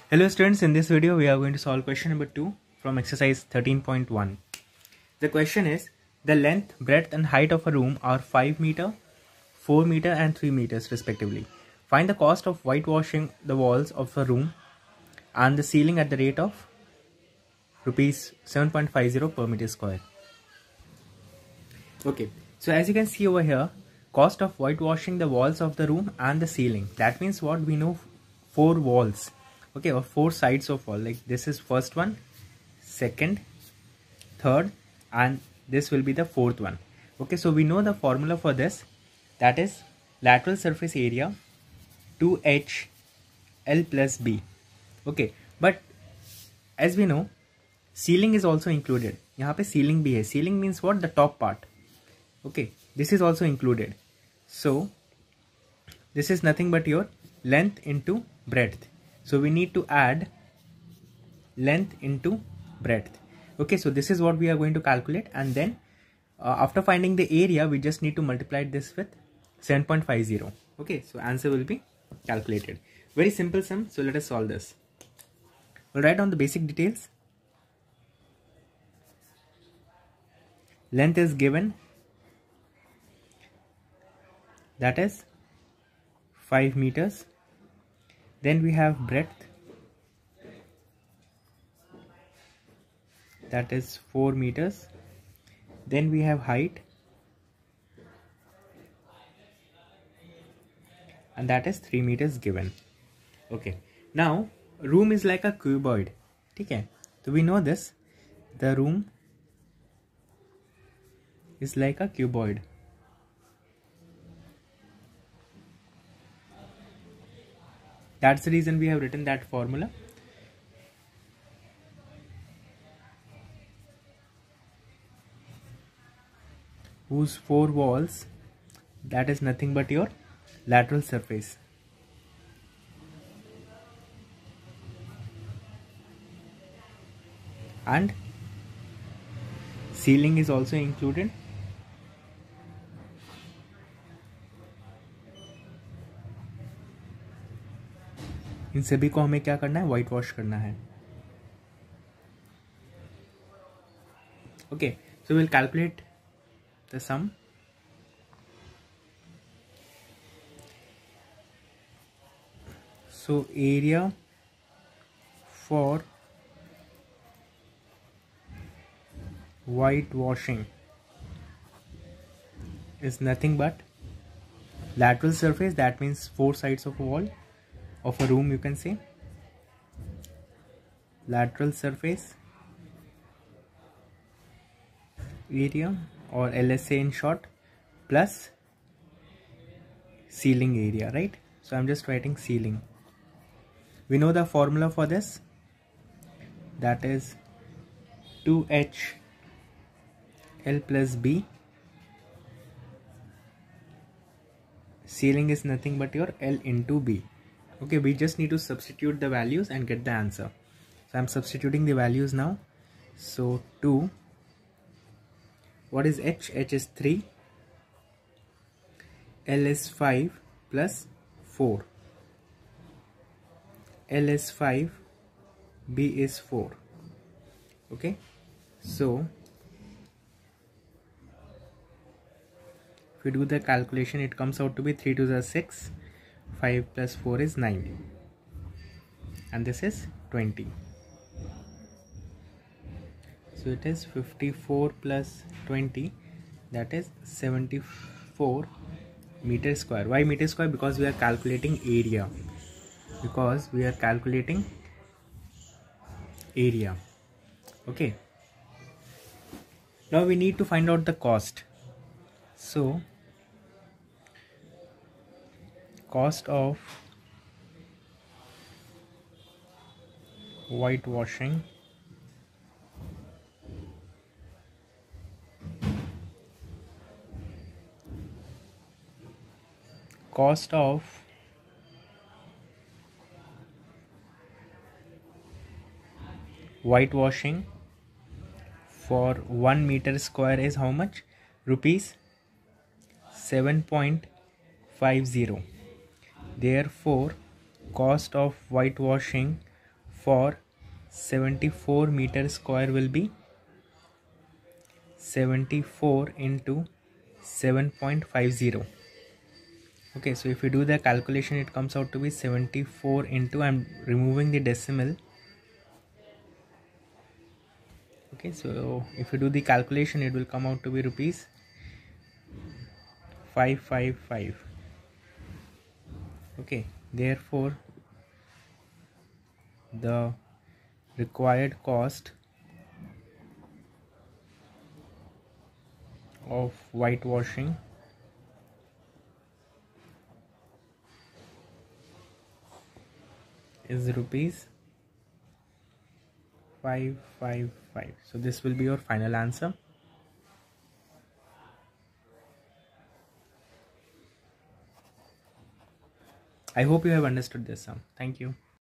Hello students, in this video we are going to solve question number 2 from exercise 13.1. The question is, the length, breadth and height of a room are 5 meter, 4 meter and 3 meters respectively. Find the cost of whitewashing the walls of a room and the ceiling at the rate of rupees 7.50 per meter square. Okay, so as you can see over here, cost of whitewashing the walls of the room and the ceiling. That means what? We know 4 walls. Okay, or 4 sides of wall, like this is first one, second, third and this will be the fourth one. Okay, so we know the formula for this, that is lateral surface area 2h L plus B. Okay, but as we know ceiling is also included. यहाँ पे ceiling भी है. Ceiling means what? The top part. Okay, this is also included. So this is nothing but your length into breadth. So we need to add length into breadth. Okay, so this is what we are going to calculate, and then after finding the area we just need to multiply this with 7.50. Okay, so answer will be calculated. Very simple sum. So let us solve this. We'll write down the basic details. Length is given, that is 5 meters. Then we have breadth, that is 4 meters. Then we have height, and that is 3 meters given. Okay, now room is like a cuboid. Okay, so we know this, the room is like a cuboid. That's the reason we have written that formula. Whose 4 walls, that is nothing but your lateral surface. And ceiling is also included. इन सभी को हमें क्या करना है? White wash करना है. Okay, so we'll calculate the sum. So area for whitewashing is nothing but lateral surface, that means 4 sides of a wall of a room, you can say lateral surface area, or LSA in short, plus ceiling area, right? So I'm just writing ceiling. We know the formula for this, that is 2h L plus B. Ceiling is nothing but your L into B. Okay, we just need to substitute the values and get the answer. So I'm substituting the values now. So 2, what is h? H is 3, L is 5 plus 4, L is 5, B is 4. Okay, so if we do the calculation, it comes out to be 3 to the 6, 5 plus 4 is 9, and this is 20. So it is 54 plus 20, that is 74 meter square. Why meter square? Because we are calculating area. Because we are calculating area. Okay. Now we need to find out the cost. So cost of whitewashing for 1 meter square is how much? Rupees 7.50. Therefore cost of whitewashing for 74 meter square will be 74 into 7.50. okay, so if you do the calculation, it comes out to be 74 into, I'm removing the decimal. Okay, so if you do the calculation, it will come out to be rupees 555. okay, therefore the required cost of whitewashing is rupees 555. So this will be your final answer. I hope you have understood this sum. Thank you.